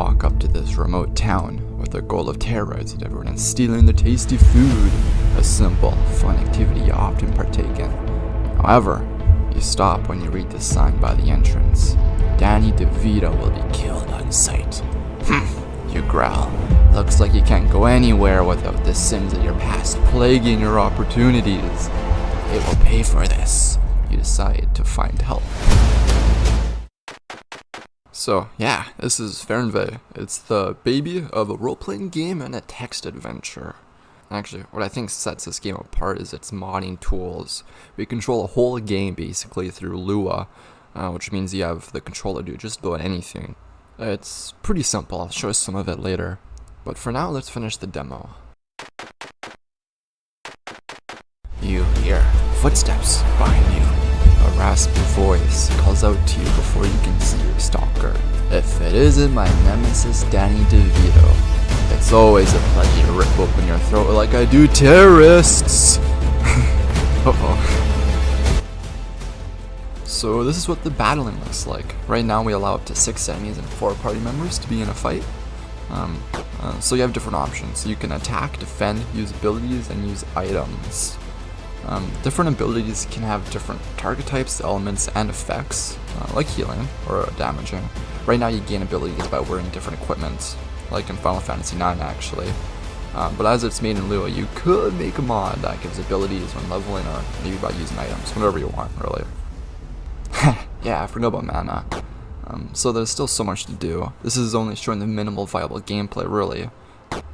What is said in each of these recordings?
walk up to this remote town with the goal of terrorizing everyone and stealing their tasty food, a simple, fun activity you often partake in. However, you stop when you read the sign by the entrance. Danny Devito will be killed on sight. You growl. Looks like you can't go anywhere without the sins of your past plaguing your opportunities. It will pay for this. You decide to find help. So yeah, this is Fernweh. It's the baby of a role-playing game and a text adventure. Actually, what I think sets this game apart is its modding tools. We control a whole game basically through Lua, which means you have the controller do just about anything. It's pretty simple, I'll show you some of it later. But for now, let's finish the demo. You hear footsteps behind you. A raspy voice calls out to you before you can see your stalker. If it isn't my nemesis Danny Devito, it's always a pleasure to rip open your throat like I do terrorists! Uh-oh. So this is what the battling looks like. Right now we allow up to 6 enemies and 4 party members to be in a fight. So you have different options. You can attack, defend, use abilities, and use items. Different abilities can have different target types, elements, and effects, like healing or damaging. Right now you gain abilities by wearing different equipment, like in Final Fantasy IX actually. But as it's made in Lua, you could make a mod that gives abilities when leveling or maybe by using items, whatever you want really. Yeah, I forgot about mana. So there's still so much to do. This is only showing the minimal viable gameplay really.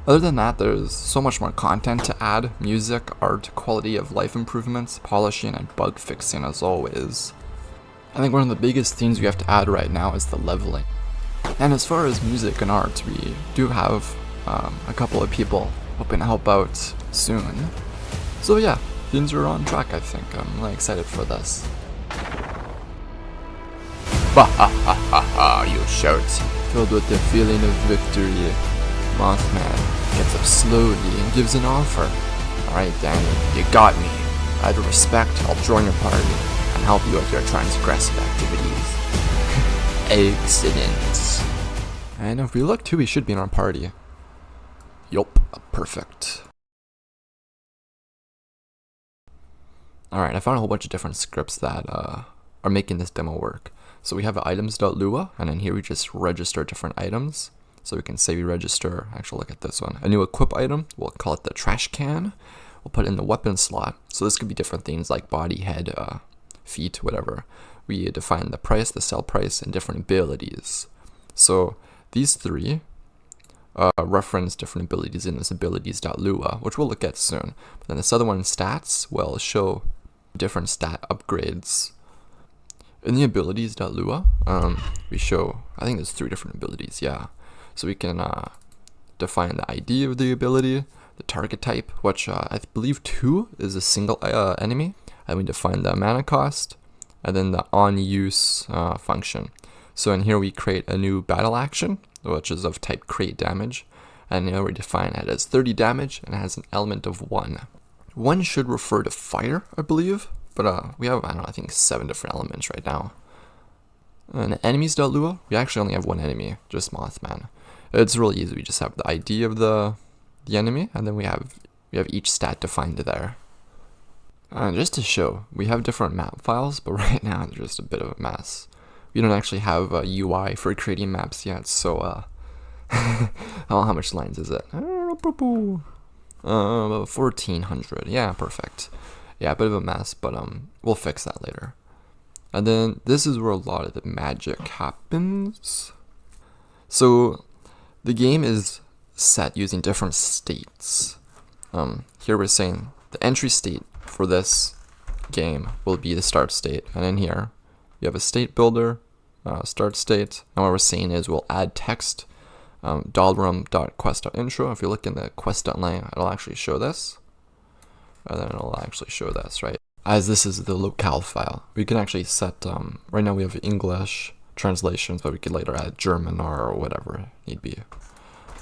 Other than that, there's so much more content to add: music, art, quality of life improvements, polishing, and bug fixing as always. I think one of the biggest things we have to add right now is the leveling. And as far as music and art, we do have a couple of people hoping to help out soon. So yeah, things are on track I think. I'm really excited for this. Bah-ha-ha-ha-ha, you shout, filled with the feeling of victory. Mothman gets up slowly and gives an offer. Alright Danny, you got me. Out of respect, I'll join your party and help you with your transgressive activities. Excellent. And if we look too, he should be in our party. Yup, perfect. Alright, I found a whole bunch of different scripts that are making this demo work. So we have items.lua, and in here we just register different items. So we can say we register, actually look at this one, a new equip item, we'll call it the trash can. We'll put it in the weapon slot. So this could be different things like body, head, feet, whatever. We define the price, the sell price, and different abilities. So these three reference different abilities in this abilities.lua, which we'll look at soon. But then this other one, stats, will show different stat upgrades. In the abilities.lua, we show, I think there's 3 different abilities, yeah. So we can define the ID of the ability, the target type, which I believe 2 is a single enemy, and we define the mana cost, and then the on-use function. So in here we create a new battle action, which is of type create damage, and here we define it as 30 damage, and it has an element of 1. 1 should refer to fire, I believe. But we have, I don't know, I think 7 different elements right now. And enemies.lua, we actually only have 1 enemy, just Mothman. It's really easy, we just have the ID of the enemy, and then we have each stat defined there. Just to show, we have different map files, but right now they're just a bit of a mess. We don't actually have a UI for creating maps yet, so I don't know how much lines is it? 1400, yeah, perfect. Yeah, a bit of a mess, but we'll fix that later. And then this is where a lot of the magic happens. So the game is set using different states. Here we're saying the entry state for this game will be the start state, and in here you have a state builder, start state, and what we're saying is we'll add text, dolrum.quest.intro. If you look in the quest.line, it'll actually show this. And then it'll actually show this, right? As this is the locale file, we can actually set, right now we have English translations, but we could later add German or whatever need be.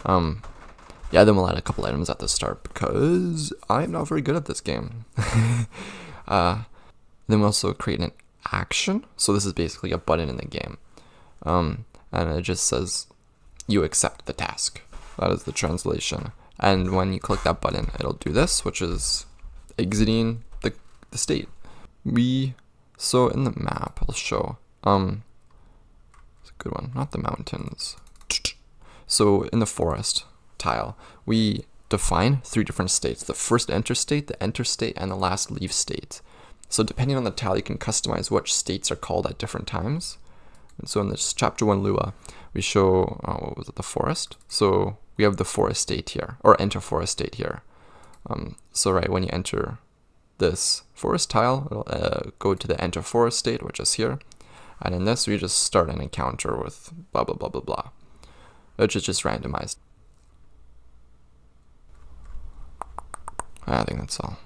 Yeah, then we'll add a couple items at the start because I'm not very good at this game. Then we'll also create an action. So this is basically a button in the game. And it just says you accept the task. That is the translation. And when you click that button, it'll do this, which is exiting the state. So in the map, I'll show, it's a good one, not the mountains. So in the forest tile, we define 3 different states: the first enter state, the enter state, and the last leave state. So depending on the tile, you can customize which states are called at different times. And so in this chapter 1 Lua, we show, the forest. So we have the forest state here, or enter forest state here. So right, when you enter this forest tile, it'll go to the enter forest state, which is here. And in this, we just start an encounter with blah, blah, blah, blah, blah, which is just randomized. I think that's all.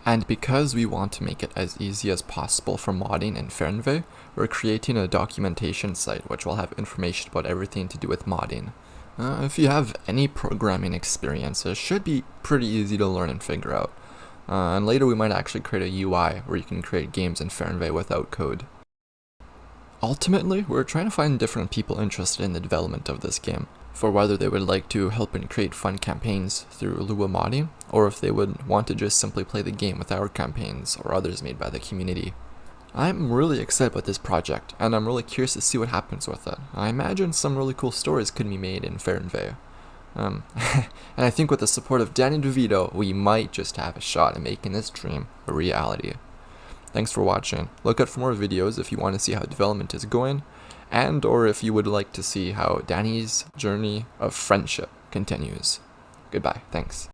And because we want to make it as easy as possible for modding in Fernweh, we're creating a documentation site which will have information about everything to do with modding. If you have any programming experience, it should be pretty easy to learn and figure out. And later we might actually create a UI where you can create games in Fernweh without code. Ultimately, we're trying to find different people interested in the development of this game, for whether they would like to help and create fun campaigns through Lua modding, or if they would want to just simply play the game with our campaigns or others made by the community. I'm really excited about this project, and I'm really curious to see what happens with it. I imagine some really cool stories could be made in Fernweh. And I think with the support of Danny Devito, we might just have a shot at making this dream a reality. Thanks for watching. Look out for more videos if you want to see how development is going, and or if you would like to see how Danny's journey of friendship continues. Goodbye. Thanks.